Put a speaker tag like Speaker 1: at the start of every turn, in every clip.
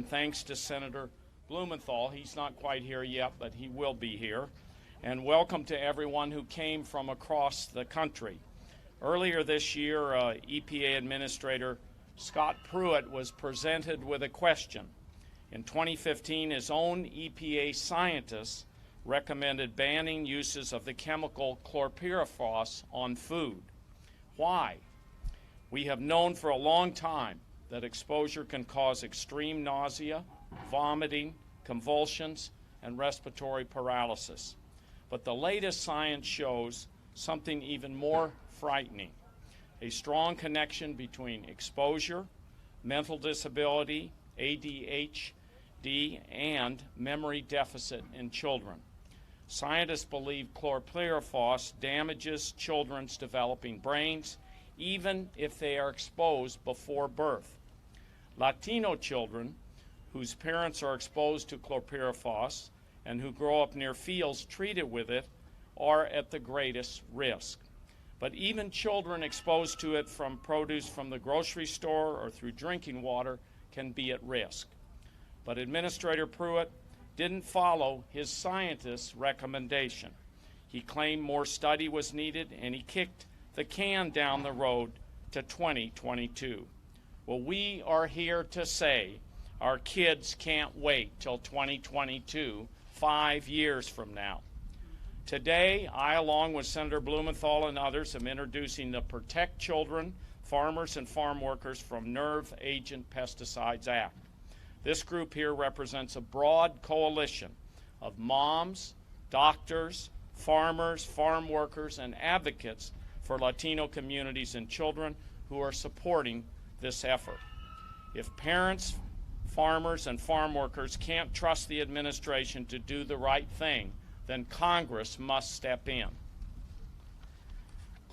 Speaker 1: Thanks to Senator Blumenthal. He's not quite here yet, but he will be here. And welcome to everyone who came from across the country. Earlier this year, EPA Administrator Scott Pruitt was presented with a question. In 2015, his own EPA scientists recommended banning uses of the chemical chlorpyrifos on food. Why? We have known for a long time that exposure can cause extreme nausea, vomiting, convulsions, and respiratory paralysis. But the latest science shows something even more frightening: a strong connection between exposure, mental disability, ADHD, and memory deficit in children. Scientists believe chlorpyrifos damages children's developing brains, even if they are exposed before birth. Latino children whose parents are exposed to chlorpyrifos and who grow up near fields treated with it are at the greatest risk. But even children exposed to it from produce from the grocery store or through drinking water can be at risk. But Administrator Pruitt didn't follow his scientists' recommendation. He claimed more study was needed, and he kicked the can down the road to 2022. Well, we are here to say our kids can't wait till 2022, 5 years from now. Today, I, along with Senator Blumenthal and others, am introducing the Protect Children, Farmers, and Farm Workers from Nerve Agent Pesticides Act. This group here represents a broad coalition of moms, doctors, farmers, farm workers, and advocates for Latino communities and children who are supporting this effort. If parents, farmers, and farm workers can't trust the administration to do the right thing, then Congress must step in.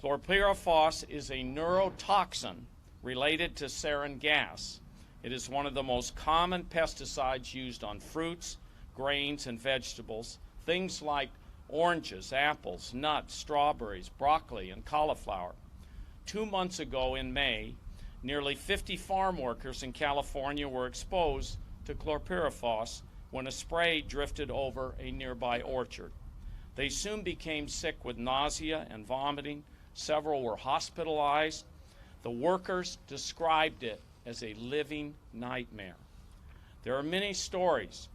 Speaker 1: Chlorpyrifos is a neurotoxin related to sarin gas. It is one of the most common pesticides used on fruits, grains, and vegetables, things like oranges, apples, nuts, strawberries, broccoli, and cauliflower. 2 months ago in May, nearly 50 farm workers in California were exposed to chlorpyrifos when a spray drifted over a nearby orchard. They soon became sick with nausea and vomiting. Several were hospitalized. The workers described it as a living nightmare. There are many stories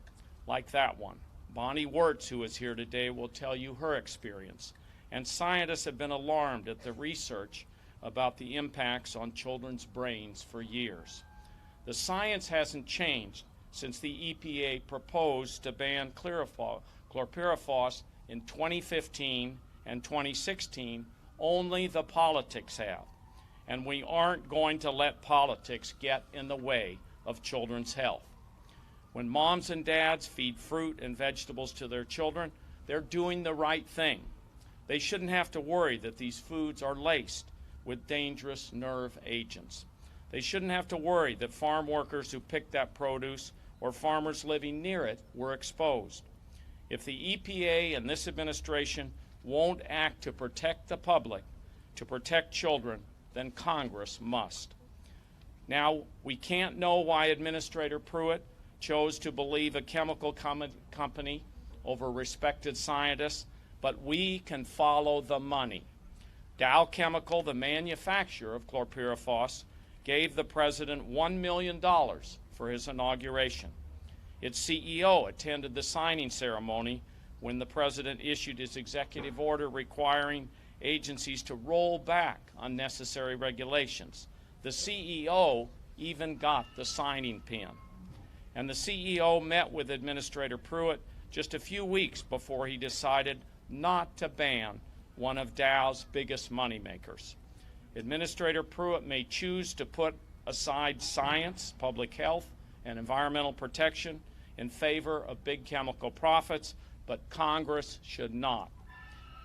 Speaker 1: like that one. Bonnie Wirtz, who is here today, will tell you her experience. And scientists have been alarmed at the research about the impacts on children's brains for years. The science hasn't changed since the EPA proposed to ban chlorpyrifos in 2015 and 2016. Only the politics have. And we aren't going to let politics get in the way of children's health. When moms and dads feed fruit and vegetables to their children, they're doing the right thing. They shouldn't have to worry that these foods are laced with dangerous nerve agents. They shouldn't have to worry that farm workers who picked that produce or farmers living near it were exposed. If the EPA and this administration won't act to protect the public, to protect children, then Congress must. Now, we can't know why Administrator Pruitt chose to believe a chemical company over respected scientists, but we can follow the money. Dow Chemical, the manufacturer of chlorpyrifos, gave the president $1 million for his inauguration. Its CEO attended the signing ceremony when the president issued his executive order requiring agencies to roll back unnecessary regulations. The CEO even got the signing pen. And the CEO met with Administrator Pruitt just a few weeks before he decided not to ban one of Dow's biggest moneymakers. Administrator Pruitt may choose to put aside science, public health, and environmental protection in favor of big chemical profits, but Congress should not.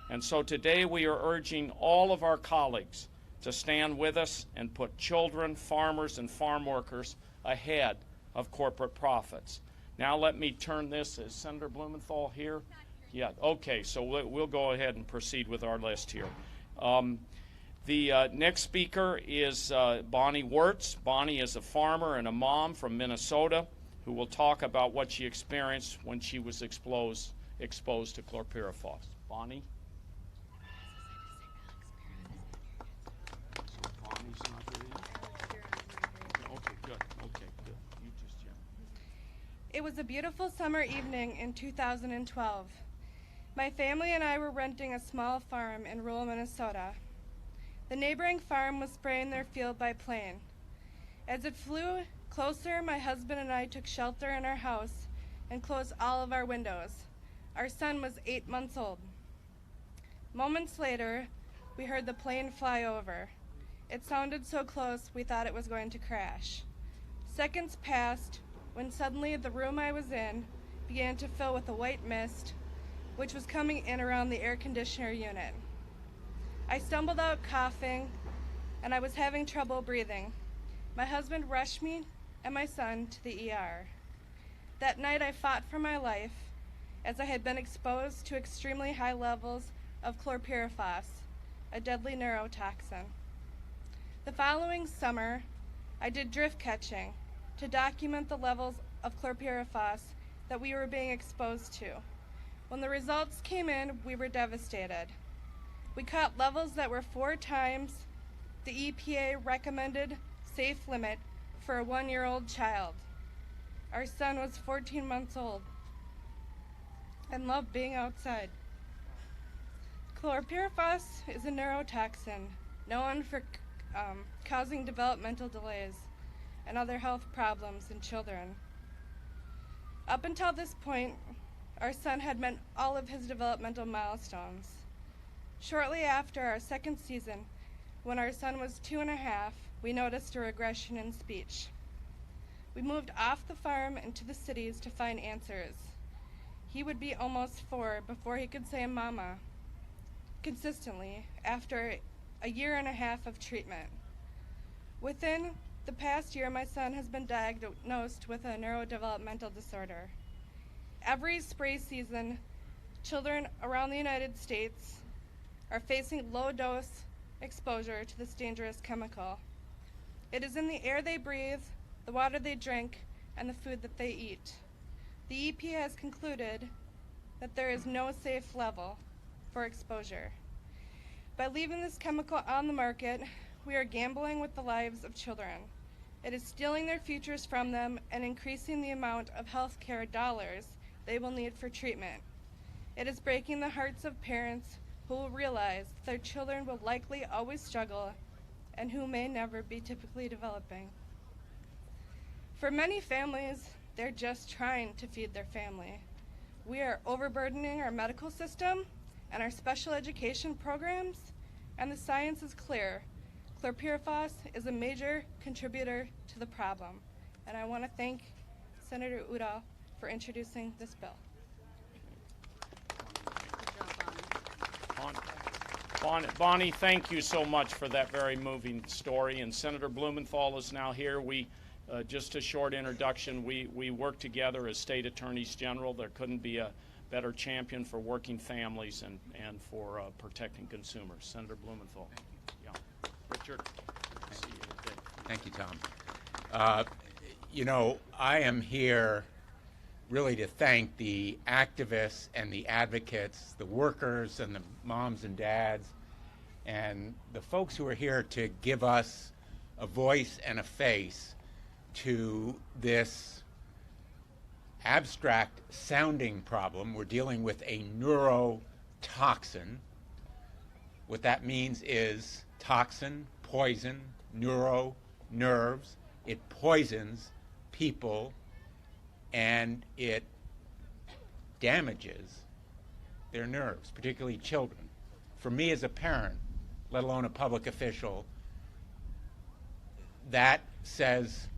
Speaker 1: And so today we are urging all of our colleagues to stand with us and put children, farmers, and farm workers ahead of corporate profits. Now let me turn this, is Senator Blumenthal here? Yeah, okay, so we'll go ahead and proceed with our list here. The next speaker is Bonnie Wirtz. Bonnie is a farmer and a mom from Minnesota who will talk about what she experienced when she was exposed to chlorpyrifos. Bonnie? Bonnie's not here yet? Okay, good. You just, Jim.
Speaker 2: It was a beautiful summer evening in 2012. My family and I were renting a small farm in rural Minnesota. The neighboring farm was spraying their field by plane. As it flew closer, my husband and I took shelter in our house and closed all of our windows. Our son was 8 months old. Moments later, we heard the plane fly over. It sounded so close we thought it was going to crash. Seconds passed when suddenly the room I was in began to fill with a white mist, which was coming in around the air conditioner unit. I stumbled out coughing, and I was having trouble breathing. My husband rushed me and my son to the ER. That night I fought for my life, as I had been exposed to extremely high levels of chlorpyrifos, a deadly neurotoxin. The following summer, I did drift catching to document the levels of chlorpyrifos that we were being exposed to. When the results came in, we were devastated. We caught levels that were 4 times the EPA recommended safe limit for a 1-year-old child. Our son was 14 months old and loved being outside. Chlorpyrifos is a neurotoxin known for causing developmental delays and other health problems in children. Up until this point, our son had met all of his developmental milestones. Shortly after our second season, when our son was 2.5, we noticed a regression in speech. We moved off the farm into the cities to find answers. He would be almost 4 before he could say mama consistently after a 1.5 years of treatment. Within the past year, my son has been diagnosed with a neurodevelopmental disorder. Every spray season, children around the United States are facing low-dose exposure to this dangerous chemical. It is in the air they breathe, the water they drink, and the food that they eat. The EPA has concluded that there is no safe level for exposure. By leaving this chemical on the market, we are gambling with the lives of children. It is stealing their futures from them and increasing the amount of health care dollars they will need for treatment. It is breaking the hearts of parents who will realize their children will likely always struggle and who may never be typically developing. For many families, they're just trying to feed their family. We are overburdening our medical system and our special education programs, and the science is clear. Chlorpyrifos is a major contributor to the problem, and I want to thank Senator Udall for introducing this bill.
Speaker 1: Bonnie, thank you so much for that very moving story. And Senator Blumenthal is now here. Just a short introduction. We work together as state attorneys general. There couldn't be a better champion for working families and for protecting consumers. Senator Blumenthal. Yeah. Richard. See you today.
Speaker 3: Thank you, Tom. I am here really to thank the activists and the advocates, the workers and the moms and dads, and the folks who are here to give us a voice and a face to this abstract sounding problem. We're dealing with a neurotoxin. What that means is toxin, poison, nerves. It poisons people and it damages their nerves, particularly children. For me as a parent, let alone a public official, that says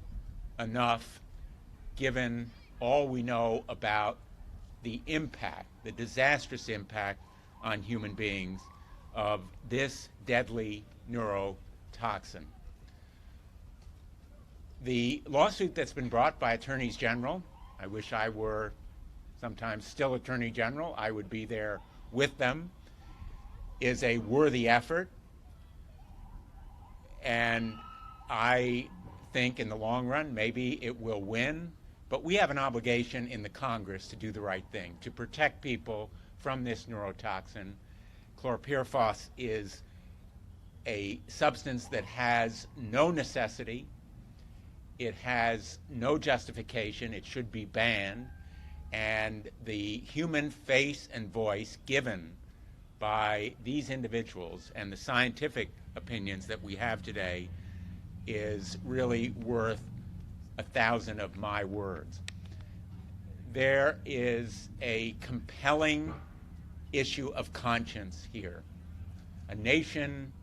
Speaker 3: enough given all we know about the impact, the disastrous impact on human beings of this deadly neurotoxin. The lawsuit that's been brought by attorneys general, I wish I were sometimes still attorney general, I would be there with them, is a worthy effort. And I think in the long run, maybe it will win. But we have an obligation in the Congress to do the right thing, to protect people from this neurotoxin. Chlorpyrifos is a substance that has no necessity. It has no justification. It should be banned. And the human face and voice given by these individuals and the scientific opinions that we have today is really worth 1,000 of my words. There is a compelling issue of conscience here. A nation,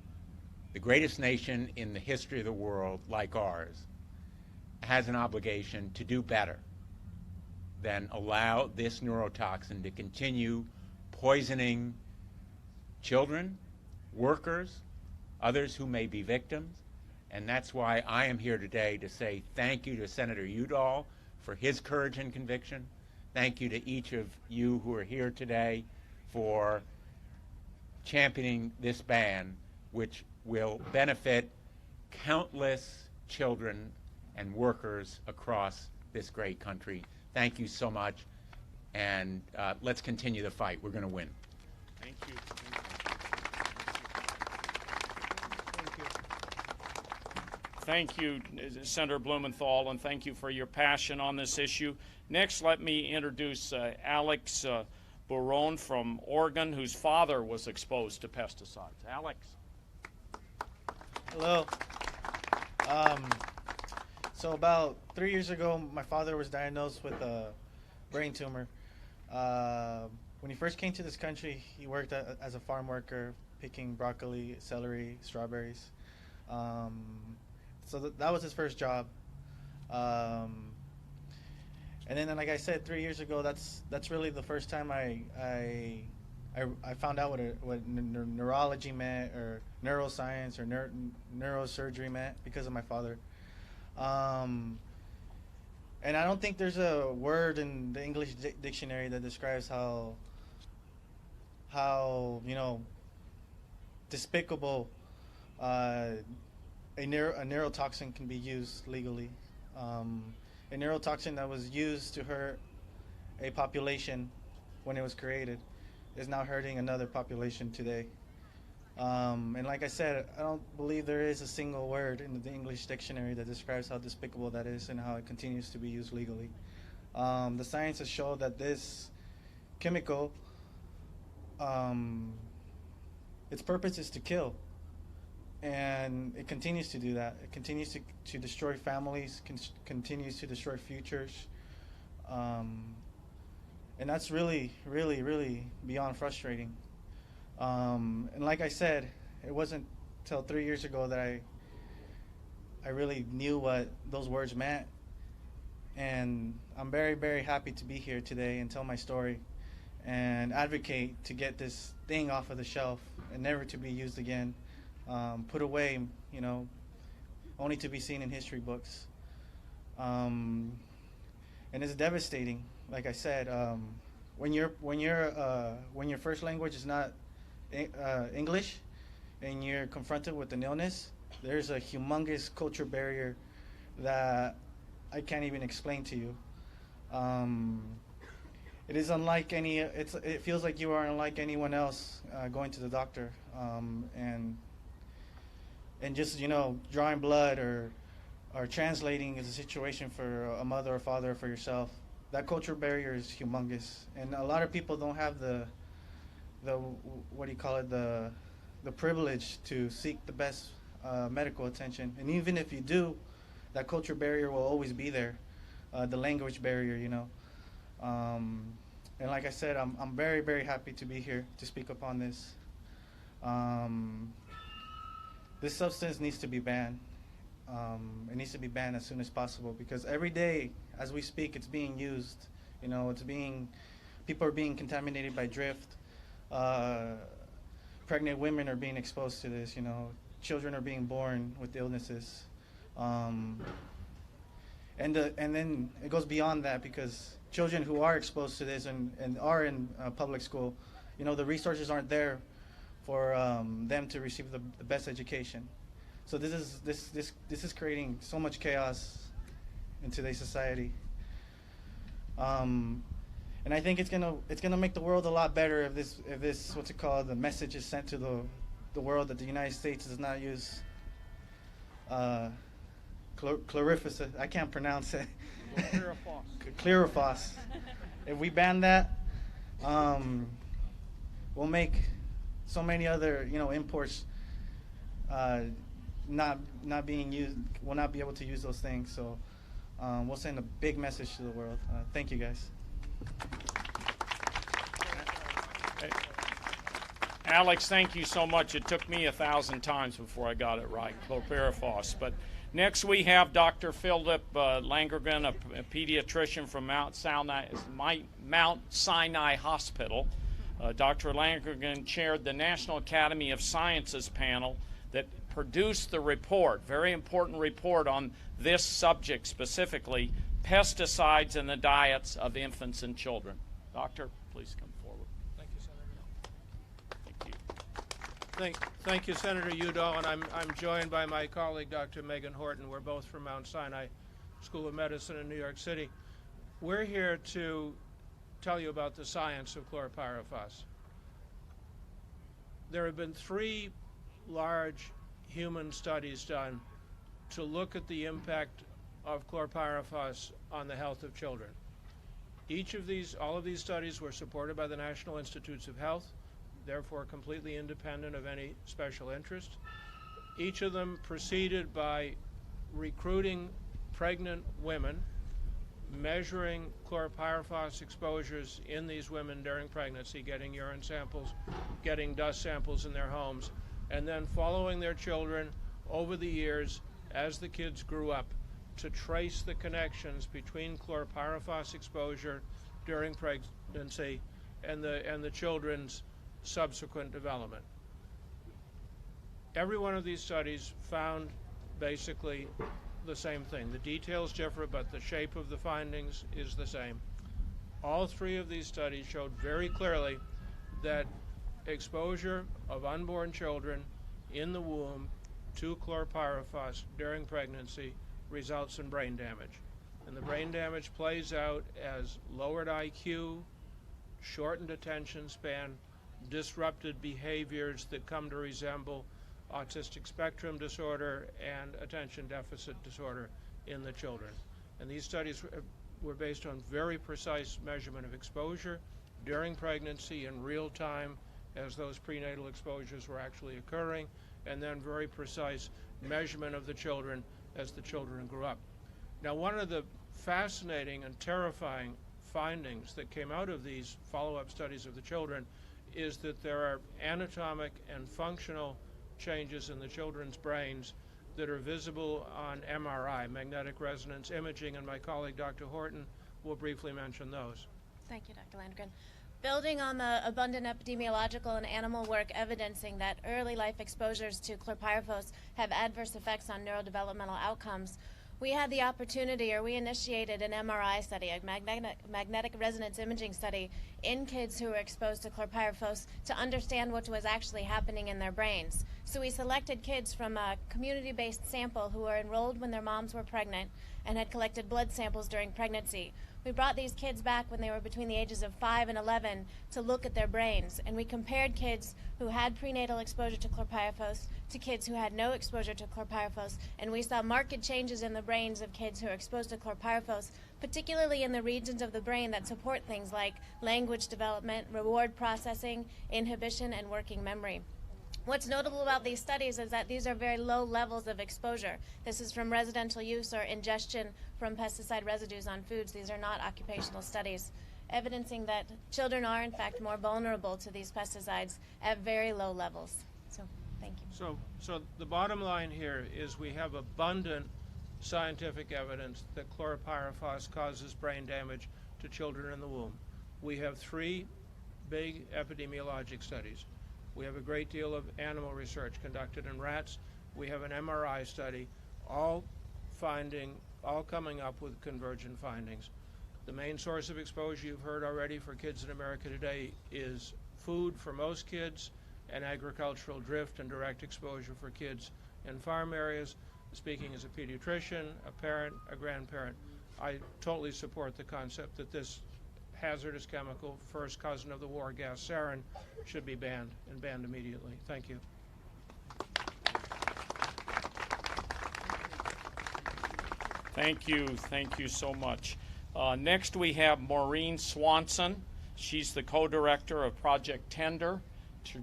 Speaker 3: the greatest nation in the history of the world, like ours, has an obligation to do better than allow this neurotoxin to continue poisoning children, workers, others who may be victims. And that's why I am here today to say thank you to Senator Udall for his courage and conviction. Thank you to each of you who are here today for championing this ban, which will benefit countless children and workers across this great country. Thank you so much, and let's continue the fight. We're going to win.
Speaker 1: Thank you. Thank you, Senator Blumenthal, and thank you for your passion on this issue. Next, let me introduce Alex Boron from Oregon, whose father was exposed to pesticides. Alex.
Speaker 4: Hello. So about 3 years ago, my father was diagnosed with a brain tumor. When he first came to this country, he worked as a farm worker, picking broccoli, celery, strawberries. So that was his first job. And then, like I said, 3 years ago, that's really the first time I found out what neurology meant, or neuroscience, or neurosurgery meant, because of my father. And I don't think there's a word in the English dictionary that describes how despicable a neurotoxin can be used legally. A neurotoxin that was used to hurt a population when it was created is now hurting another population today. And like I said, I don't believe there is a single word in the English dictionary that describes how despicable that is and how it continues to be used legally. The science has shown that this chemical, its purpose is to kill. And it continues to do that. It continues to destroy families, continues to destroy futures. And that's really, really, really beyond frustrating. And like I said, it wasn't till 3 years ago that I really knew what those words meant. And I'm very, very happy to be here today and tell my story and advocate to get this thing off of the shelf and never to be used again. Put away, only to be seen in history books. And it's devastating. Like I said, when your first language is not English, and you're confronted with an illness, there's a humongous culture barrier that I can't even explain to you. It is unlike any. It feels like you are unlike anyone else going to the doctor, and just drawing blood or translating is a situation for a mother or father or for yourself. That culture barrier is humongous, and a lot of people don't have the privilege to seek the best medical attention. And even if you do, that culture barrier will always be there, the language barrier, and like I said, I'm very, very happy to be here to speak upon this. This substance needs to be banned. It needs to be banned as soon as possible, because every day as we speak, it's being used. People are being contaminated by drift. Pregnant women are being exposed to this. Children are being born with illnesses. And then it goes beyond that, because children who are exposed to this and are in public school, the resources aren't there for them to receive the best education. So this is creating so much chaos in today's society. And I think it's gonna make the world a lot better if this what's it called, the message is sent to the world that the United States does not use chlorifos. I can't pronounce it. Chlorophos. If we ban that, we'll make so many other imports not being used. Will not be able to use those things. So we'll send a big message to the world. Thank you, guys.
Speaker 1: Alex, thank you so much. It took me 1,000 times before I got it right, chlorpyrifos. But next we have Dr. Philip Langergan, a pediatrician from Mount Sinai Hospital. Dr. Langergan chaired the National Academy of Sciences panel that produced the report, very important report on this subject specifically, pesticides in the diets of infants and children. Doctor, please come forward.
Speaker 5: Thank you, Senator.
Speaker 1: Thank you.
Speaker 5: Thank you, Senator Udall, and I'm joined by my colleague, Dr. Megan Horton. We're both from Mount Sinai School of Medicine in New York City. We're here to tell you about the science of chlorpyrifos. There have been 3 large human studies done to look at the impact of chlorpyrifos on the health of children. All of these studies were supported by the National Institutes of Health, therefore completely independent of any special interest. Each of them proceeded by recruiting pregnant women, measuring chlorpyrifos exposures in these women during pregnancy, getting urine samples, getting dust samples in their homes, and then following their children over the years as the kids grew up to trace the connections between chlorpyrifos exposure during pregnancy and the children's subsequent development. Every one of these studies found basically the same thing. The details differ, but the shape of the findings is the same. All 3 of these studies showed very clearly that exposure of unborn children in the womb to chlorpyrifos during pregnancy results in brain damage. And the brain damage plays out as lowered IQ, shortened attention span, disrupted behaviors that come to resemble autistic spectrum disorder and attention deficit disorder in the children. And these studies were based on very precise measurement of exposure during pregnancy in real time as those prenatal exposures were actually occurring, and then very precise measurement of the children as the children grew up. Now, one of the fascinating and terrifying findings that came out of these follow-up studies of the children is that there are anatomic and functional changes in the children's brains that are visible on MRI, magnetic resonance imaging, and my colleague Dr. Horton will briefly mention those.
Speaker 6: Thank you, Dr. Landgren. Building on the abundant epidemiological and animal work evidencing that early life exposures to chlorpyrifos have adverse effects on neurodevelopmental outcomes, we had the opportunity, or we initiated an MRI study, a magnetic resonance imaging study in kids who were exposed to chlorpyrifos to understand what was actually happening in their brains. So we selected kids from a community-based sample who were enrolled when their moms were pregnant and had collected blood samples during pregnancy. We brought these kids back when they were between the ages of 5 and 11 to look at their brains, and we compared kids who had prenatal exposure to chlorpyrifos to kids who had no exposure to chlorpyrifos, and we saw marked changes in the brains of kids who are exposed to chlorpyrifos, particularly in the regions of the brain that support things like language development, reward processing, inhibition, and working memory. What's notable about these studies is that these are very low levels of exposure. This is from residential use or ingestion from pesticide residues on foods. These are not occupational studies, evidencing that children are in fact more vulnerable to these pesticides at very low levels. So, thank you.
Speaker 5: So the bottom line here is we have abundant scientific evidence that chlorpyrifos causes brain damage to children in the womb. We have 3 big epidemiologic studies. We have a great deal of animal research conducted in rats. We have an MRI study, all coming up with convergent findings. The main source of exposure you've heard already for kids in America today is food for most kids and agricultural drift and direct exposure for kids in farm areas. Speaking as a pediatrician, a parent, a grandparent, I totally support the concept that this hazardous chemical, first cousin of the war gas sarin, should be banned, and banned immediately. Thank you.
Speaker 1: Thank you so much. Next we have Maureen Swanson. She's the co-director of Project Tender.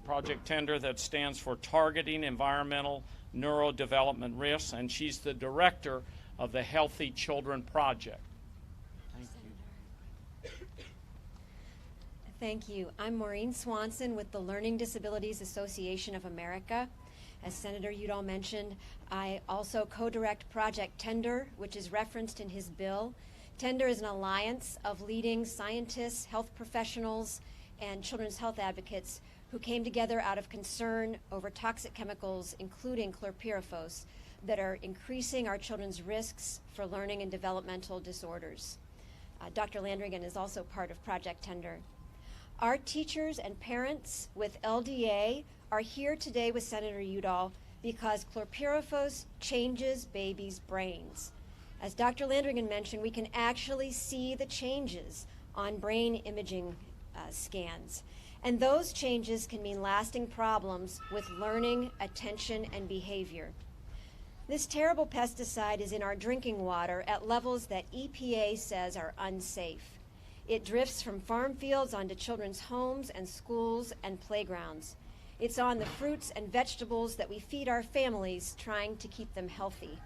Speaker 1: Project Tender that stands for Targeting Environmental Neurodevelopment Risks, and she's the director of the Healthy Children Project. Thank you.
Speaker 7: Thank you. I'm Maureen Swanson with the Learning Disabilities Association of America. As Senator Udall mentioned, I also co-direct Project Tender, which is referenced in his bill. Tender is an alliance of leading scientists, health professionals, and children's health advocates who came together out of concern over toxic chemicals, including chlorpyrifos, that are increasing our children's risks for learning and developmental disorders. Dr. Landrigan is also part of Project Tender. Our teachers and parents with LDA are here today with Senator Udall because chlorpyrifos changes babies' brains. As Dr. Landrigan mentioned, we can actually see the changes on brain imaging scans. And those changes can mean lasting problems with learning, attention, and behavior. This terrible pesticide is in our drinking water at levels that EPA says are unsafe. It drifts from farm fields onto children's homes and schools and playgrounds. It's on the fruits and vegetables that we feed our families, trying to keep them healthy.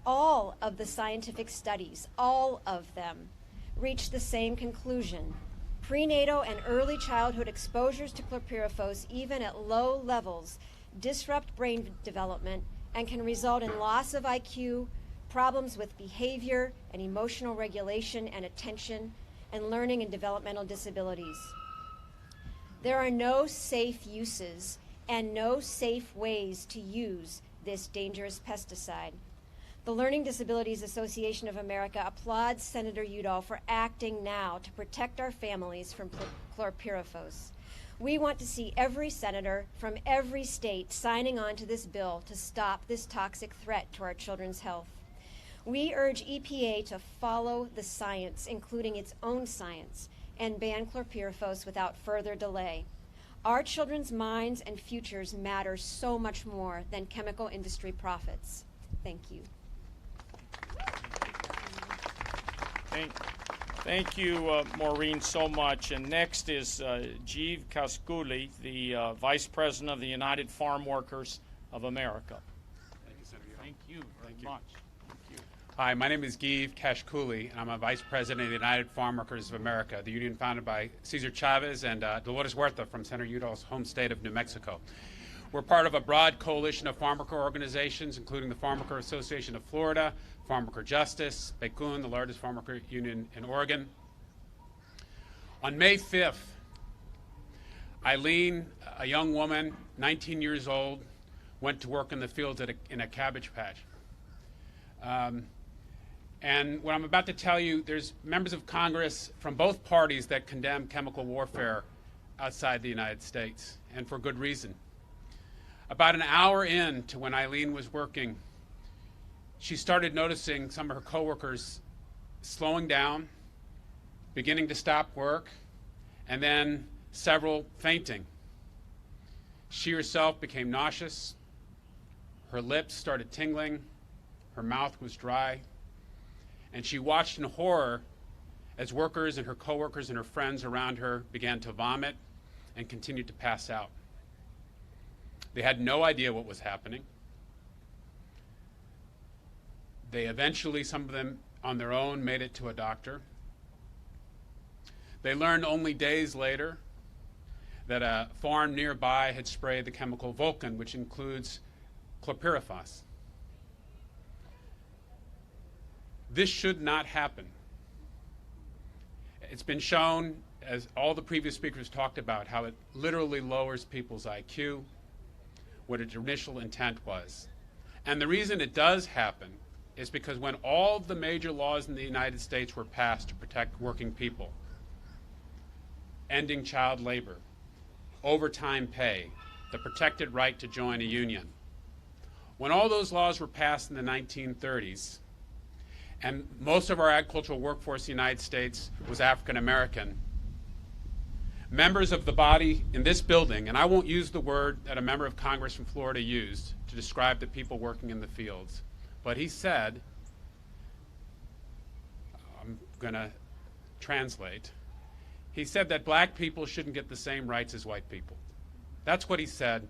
Speaker 7: All of the scientific studies, all of them, reach the same conclusion. Prenatal and early childhood exposures to chlorpyrifos, even at low levels, disrupt brain development and can result in loss of IQ, problems with behavior and emotional regulation and attention, and learning and developmental disabilities. There are no safe uses and no safe ways to use this dangerous pesticide. The Learning Disabilities Association of America applauds Senator Udall for acting now to protect our families from chlorpyrifos. We want to see every senator from every state signing on to this bill to stop this toxic threat to our children's health. We urge EPA to follow the science, including its own science, and ban chlorpyrifos without further delay. Our children's minds and futures matter so much more than chemical industry profits. Thank you.
Speaker 1: Thank you, Maureen, so much. And next is Jeev Kaskuli, the Vice President of the United Farm Workers of America.
Speaker 8: Thank you, Senator.
Speaker 1: Thank you very much.
Speaker 8: Hi, my name is Jeev Kashkuli, and I'm a Vice President of the United Farm Workers of America, the union founded by Cesar Chavez and Dolores Huerta from Senator Udall's home state of New Mexico. We're part of a broad coalition of farm worker organizations, including the Farm Worker Association of Florida, Farm Worker Justice, Becun, the largest farm worker union in Oregon. On May 5th, Eileen, a young woman, 19 years old, went to work in the fields in a cabbage patch. And what I'm about to tell you, there's members of Congress from both parties that condemn chemical warfare outside the United States, and for good reason. About an hour in to when Eileen was working, she started noticing some of her coworkers slowing down, beginning to stop work, and then several fainting. She herself became nauseous. Her lips started tingling. Her mouth was dry. And she watched in horror as workers and her coworkers and her friends around her began to vomit and continued to pass out. They had no idea what was happening. They eventually, some of them on their own, made it to a doctor. They learned only days later that a farm nearby had sprayed the chemical Vulcan, which includes chlorpyrifos. This should not happen. It's been shown, as all the previous speakers talked about, how it literally lowers people's IQ, what its initial intent was. And the reason it does happen is because when all of the major laws in the United States were passed to protect working people, ending child labor, overtime pay, the protected right to join a union, when all those laws were passed in the 1930s, and most of our agricultural workforce in the United States was African American, members of the body in this building, and I won't use the word that a member of Congress from Florida used to describe the people working in the fields, but he said, I'm going to translate, he said that black people shouldn't get the same rights as white people. That's what he said.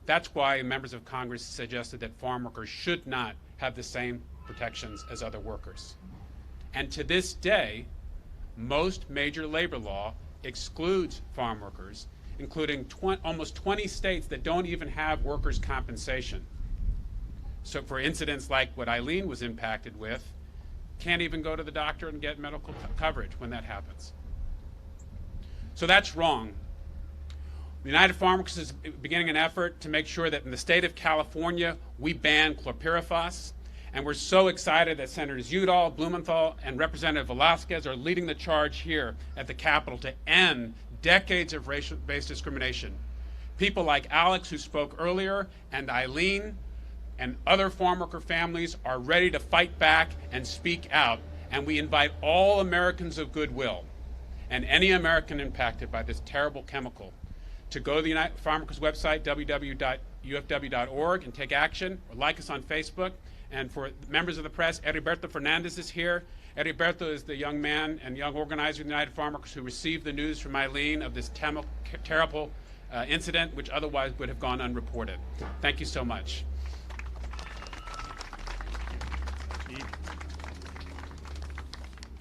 Speaker 8: That's why members of Congress suggested that farm workers should not have the same protections as other workers. And to this day, most major labor law excludes farm workers, including almost 20 states that don't even have workers' compensation. So for incidents like what Eileen was impacted with, can't even go to the doctor and get medical coverage when that happens. So that's wrong. The United Farm Workers is beginning an effort to make sure that in the state of California, we ban chlorpyrifos. And we're so excited that Senators Udall, Blumenthal, and Representative Velasquez are leading the charge here at the Capitol to end decades of racial-based discrimination. People like Alex, who spoke earlier, and Eileen, and other farm worker families are ready to fight back and speak out. And we invite all Americans of goodwill and any American impacted by this terrible chemical to go to the United Farm Workers website, www.ufw.org, and take action, or like us on Facebook. And for members of the press, Heriberto Fernandez is here. Heriberto is the young man and young organizer of the United Farm Workers who received the news from Eileen of this terrible incident, which otherwise would have gone unreported. Thank you so much.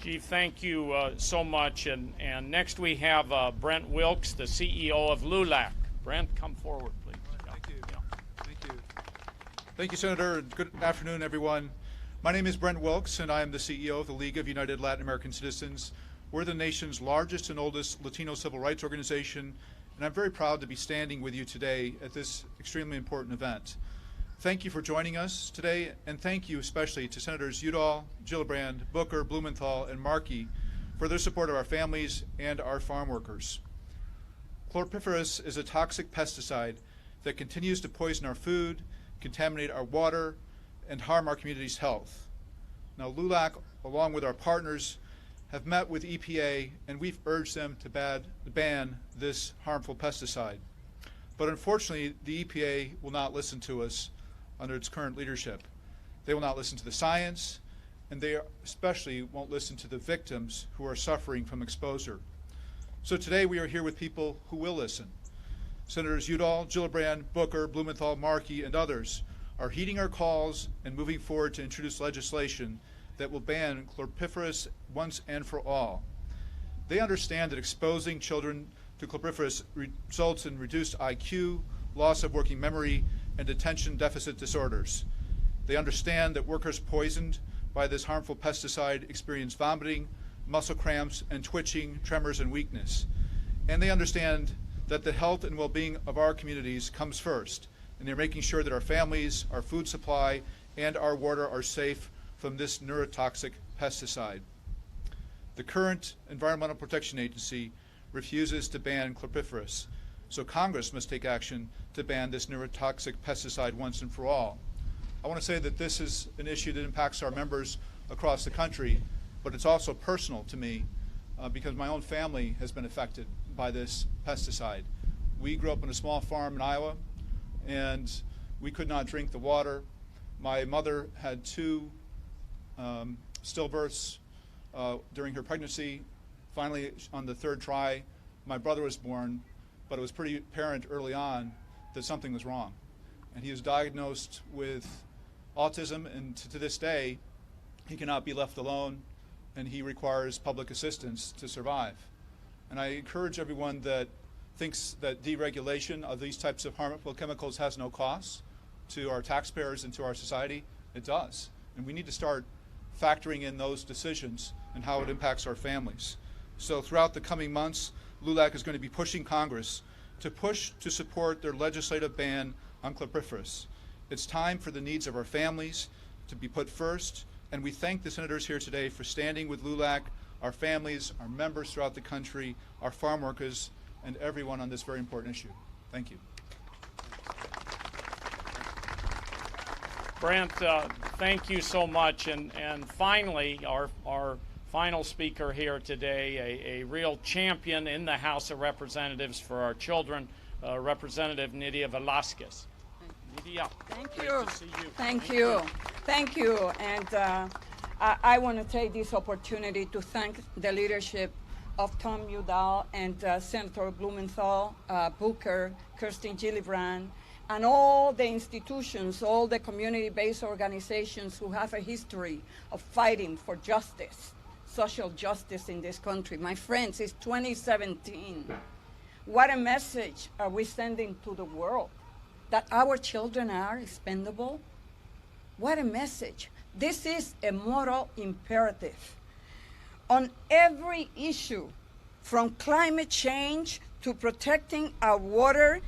Speaker 1: Chief, thank you so much. And next we have Brent Wilkes, the CEO of LULAC. Brent, come forward, please.
Speaker 9: Thank you. Thank you. Thank you, Senator. Good afternoon, everyone. My name is Brent Wilkes, and I am the CEO of the League of United Latin American Citizens. We're the nation's largest and oldest Latino civil rights organization, and I'm very proud to be standing with you today at this extremely important event. Thank you for joining us today, and thank you especially to Senators Udall, Gillibrand, Booker, Blumenthal, and Markey for their support of our families and our farm workers. Chlorpyrifos is a toxic pesticide that continues to poison our food, contaminate our water, and harm our community's health. Now, LULAC, along with our partners, have met with EPA, and we've urged them to ban this harmful pesticide. But unfortunately, the EPA will not listen to us under its current leadership. They will not listen to the science, and they especially won't listen to the victims who are suffering from exposure. So today we are here with people who will listen. Senators Udall, Gillibrand, Booker, Blumenthal, Markey, and others are heeding our calls and moving forward to introduce legislation that will ban chlorpyrifos once and for all. They understand that exposing children to chlorpyrifos results in reduced IQ, loss of working memory, and attention deficit disorders. They understand that workers poisoned by this harmful pesticide experience vomiting, muscle cramps, and twitching, tremors, and weakness. And they understand that the health and well-being of our communities comes first, and they're making sure that our families, our food supply, and our water are safe from this neurotoxic pesticide. The current Environmental Protection Agency refuses to ban chlorpyrifos, so Congress must take action to ban this neurotoxic pesticide once and for all. I want to say that this is an issue that impacts our members across the country, but it's also personal to me because my own family has been affected by this pesticide. We grew up on a small farm in Iowa, and we could not drink the water. My mother had 2 stillbirths during her pregnancy. Finally, on the 3rd try, my brother was born, but it was pretty apparent early on that something was wrong. And he was diagnosed with autism, and to this day, he cannot be left alone, and he requires public assistance to survive. And I encourage everyone that thinks that deregulation of these types of harmful chemicals has no cost to our taxpayers and to our society. It does. And we need to start factoring in those decisions and how it impacts our families. So throughout the coming months, LULAC is going to be pushing Congress to support their legislative ban on chlorpyrifos. It's time for the needs of our families to be put first, and we thank the senators here today for standing with LULAC, our families, our members throughout the country, our farm workers, and everyone on this very important issue. Thank you.
Speaker 1: Brent, thank you so much. And finally, our final speaker here today, a real champion in the House of Representatives for our children, Representative Nydia Velasquez. Nydia,
Speaker 10: Thank
Speaker 1: great
Speaker 10: you.
Speaker 1: to see you.
Speaker 10: Thank you. Thank you. And I want to take this opportunity to thank the leadership of Tom Udall and Senator Blumenthal, Booker, Kirsten Gillibrand, and all the institutions, all the community-based organizations who have a history of fighting for justice, social justice in this country. My friends, it's 2017. What a message are we sending to the world? That our children are expendable? What a message. This is a moral imperative. On every issue, from climate change to protecting our water,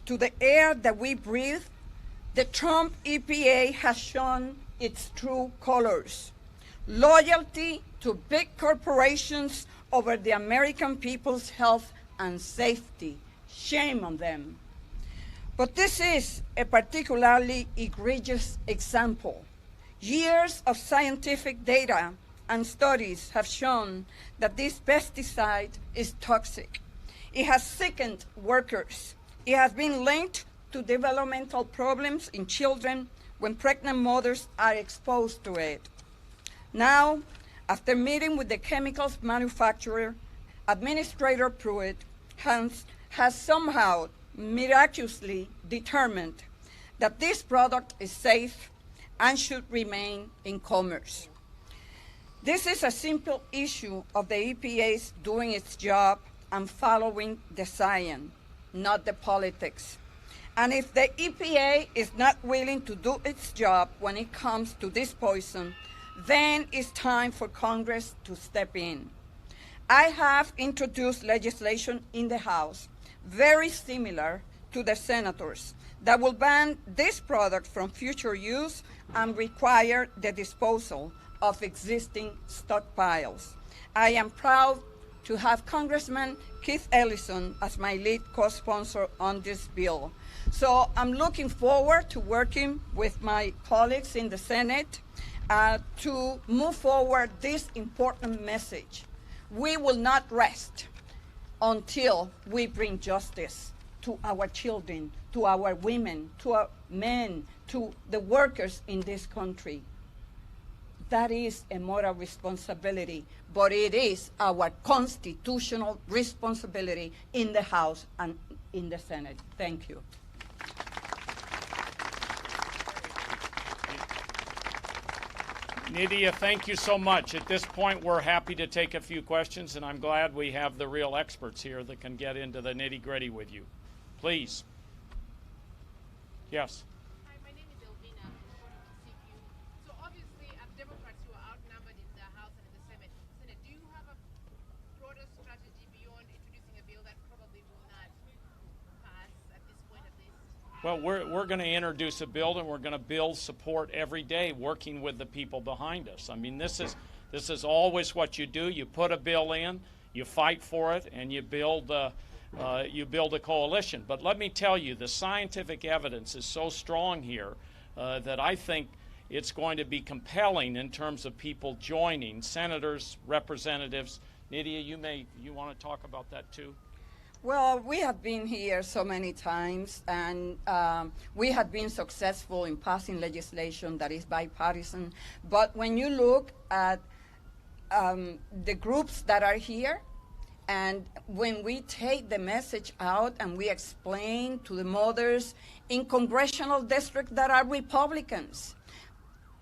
Speaker 10: to the air that we breathe, the Trump EPA has shown its true colors. Loyalty to big corporations over the American people's health and safety. Shame on them. But this is a particularly egregious example. Years of scientific data and studies have shown that this pesticide is toxic. It has sickened workers. It has been linked to developmental problems in children when pregnant mothers are exposed to it. Now, after meeting with the chemicals manufacturer, Administrator Pruitt has somehow miraculously determined that this product is safe and should remain in commerce. This is a simple issue of the EPA's doing its job and following the science, not the politics. And if the EPA is not willing to do its job when it comes to this poison, then it's time for Congress to step in. I have introduced legislation in the House very similar to the senators that will ban this product from future use and require the disposal of existing stockpiles. I am proud to have Congressman Keith Ellison as my lead co-sponsor on this bill. So I'm looking forward to working with my colleagues in the Senate to move forward this important message. We will not rest until we bring justice to our children, to our women, to our men, to the workers in this country. That is a moral responsibility, but it is our constitutional responsibility in the House and in the Senate. Thank you.
Speaker 1: Nydia, thank you so much. At this point, we're happy to take a few questions, and I'm glad we have the real experts here that can get into the nitty-gritty with you. Please. Yes.
Speaker 11: Hi, my name is Elvina. I'm reporting to CQ. So obviously, as Democrats, you are outnumbered in the House and in the Senate. Do you have a broader strategy beyond introducing a bill that probably will not pass at this point of this?
Speaker 1: Well, we're going to introduce a bill, and we're going to build support every day, working with the people behind us. I mean, this is always what you do. You put a bill in, you fight for it, and you build a coalition. But let me tell you, the scientific evidence is so strong here that I think it's going to be compelling in terms of people joining, senators, representatives. Nydia, you want to talk about that too?
Speaker 10: Well, we have been here so many times, and we have been successful in passing legislation that is bipartisan. But when you look at the groups that are here, and when we take the message out and we explain to the mothers in congressional districts that are Republicans,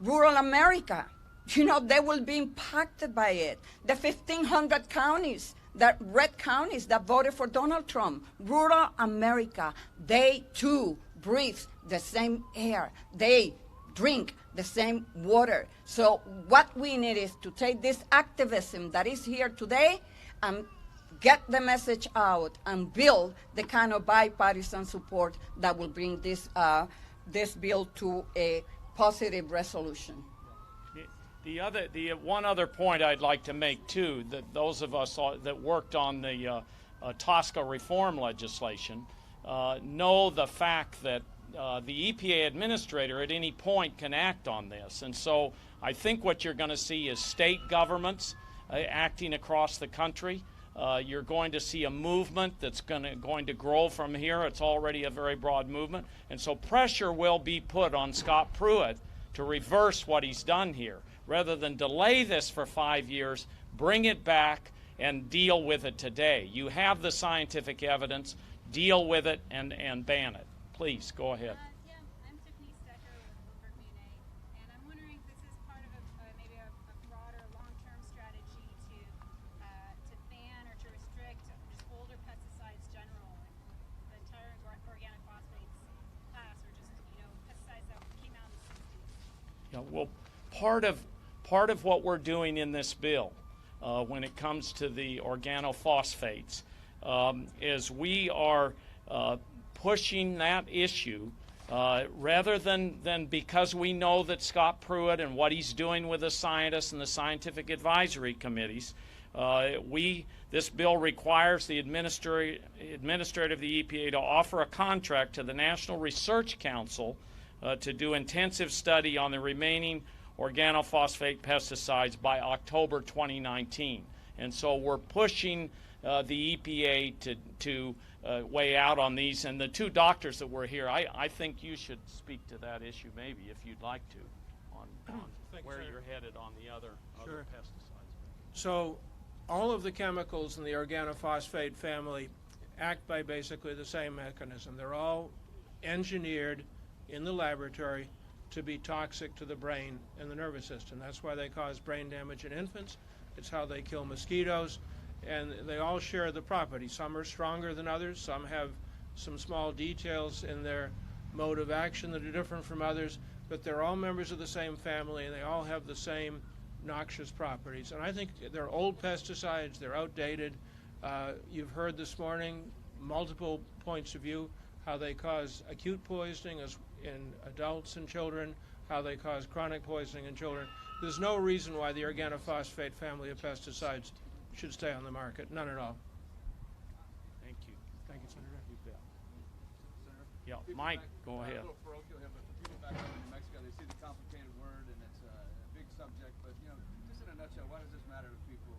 Speaker 10: rural America, they will be impacted by it. The 1,500 counties, red counties that voted for Donald Trump, rural America, they too breathe the same air. They drink the same water. So what we need is to take this activism that is here today and get the message out and build the kind of bipartisan support that will bring this bill to a positive resolution.
Speaker 1: The one other point I'd like to make too, that those of us that worked on the TSCA reform legislation know the fact that the EPA administrator at any point can act on this. And so I think what you're going to see is state governments acting across the country. You're going to see a movement that's going to grow from here. It's already a very broad movement. And so pressure will be put on Scott Pruitt to reverse what he's done here. Rather than delay this for 5 years, bring it back and deal with it today. You have the scientific evidence. Deal with it and ban it. Please, go ahead.
Speaker 12: Yeah, I'm Tiffany Stecker with Bloomberg BNA, and I'm wondering if this is part of maybe a broader long-term strategy to ban or to restrict just older pesticides general, the entire organic phosphates class, or just pesticides that came out in the 60s.
Speaker 1: Yeah, well, part of what we're doing in this bill when it comes to the organophosphates is we are pushing that issue rather than because we know that Scott Pruitt and what he's doing with the scientists and the scientific advisory committees. This bill requires the administrator of the EPA to offer a contract to the National Research Council to do intensive study on the remaining organophosphate pesticides by October 2019. And so we're pushing the EPA to weigh out on these. And the two doctors that were here, I think you should speak to that issue maybe if you'd like to on where you're headed on the other pesticides.
Speaker 5: So all of the chemicals in the organophosphate family act by basically the same mechanism. They're all engineered in the laboratory to be toxic to the brain and the nervous system. That's why they cause brain damage in infants. It's how they kill mosquitoes. And they all share the property. Some are stronger than others. Some have some small details in their mode of action that are different from others. But they're all members of the same family, and they all have the same noxious properties. And I think they're old pesticides. They're outdated. You've heard this morning multiple points of view, how they cause acute poisoning in adults and children, how they cause chronic poisoning in children. There's no reason why the organophosphate family of pesticides should stay on the market. None at all.
Speaker 1: Thank you.
Speaker 5: Thank you, Senator.
Speaker 1: You bet.
Speaker 13: Senator?
Speaker 1: Yeah, Mike, go ahead.
Speaker 13: A little parochial here, but for people back home in New Mexico, they see the complicated word and it's a big subject, but just in a nutshell, why does this matter to people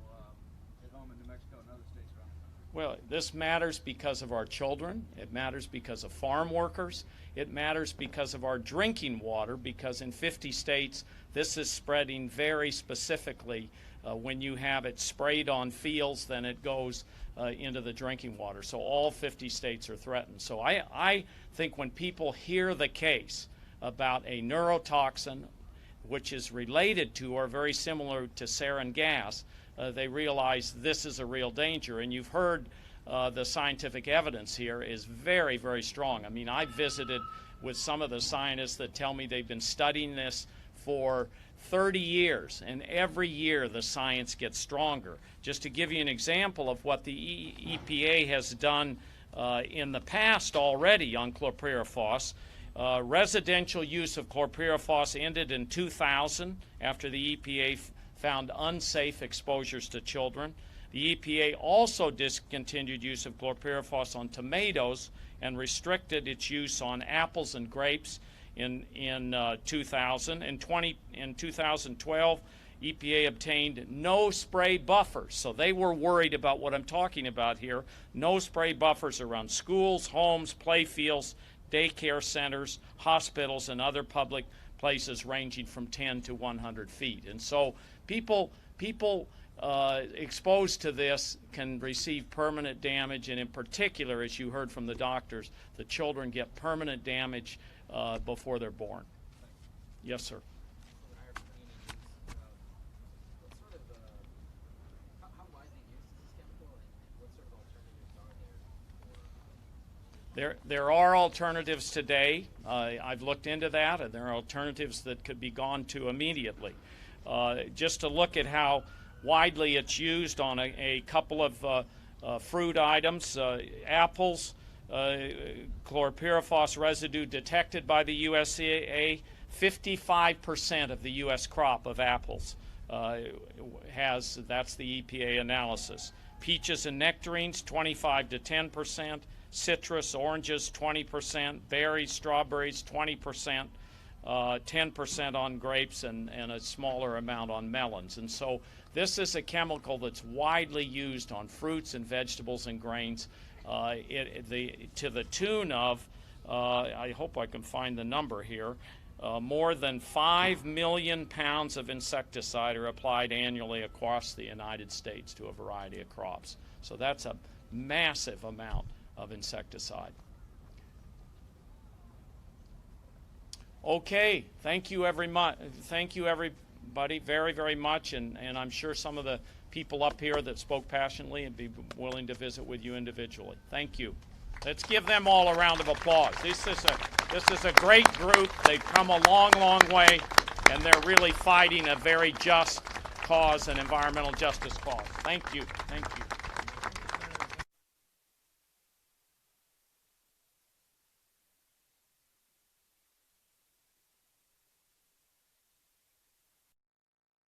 Speaker 13: at home in New Mexico and other states around the country?
Speaker 1: Well, this matters because of our children. It matters because of farm workers. It matters because of our drinking water, because in 50 states, this is spreading very specifically. When you have it sprayed on fields, then it goes into the drinking water. So all 50 states are threatened. So I think when people hear the case about a neurotoxin, which is related to or very similar to sarin gas, they realize this is a real danger. And you've heard the scientific evidence here is very, very strong. I mean, I've visited with some of the scientists that tell me they've been studying this for 30 years, and every year the science gets stronger. Just to give you an example of what the EPA has done in the past already on chlorpyrifos, residential use of chlorpyrifos ended in 2000 after the EPA found unsafe exposures to children. The EPA also discontinued use of chlorpyrifos on tomatoes and restricted its use on apples and grapes in 2000. In 2012, EPA obtained no spray buffers. So they were worried about what I'm talking about here. No spray buffers around schools, homes, play fields, daycare centers, hospitals, and other public places ranging from 10 to 100 feet. And so people exposed to this can receive permanent damage, and in particular, as you heard from the doctors, the children get permanent damage before they're born. Yes, sir. There are alternatives today. I've looked into that, and there are alternatives that could be gone to immediately. Just to look at how widely it's used on a couple of fruit items, apples, chlorpyrifos residue detected by the USDA. 55% of the U.S. crop of apples that's the EPA analysis. Peaches and nectarines, 25 to 10%. citrus, oranges 20%, berries, strawberries 20%, 10% on grapes, and a smaller amount on melons. And so this is a chemical that's widely used on fruits and vegetables and grains to the tune of, I hope I can find the number here, more than 5 million pounds of insecticide are applied annually across the United States to a variety of crops. So that's a massive amount of insecticide. Okay, thank you everybody very, very much, and I'm sure some of the people up here that spoke passionately and be willing to visit with you individually. Thank you. Let's give them all a round of applause. This is a great group. They've come a long, long way, and they're really fighting a very just cause, an environmental justice cause. Thank you. Thank you.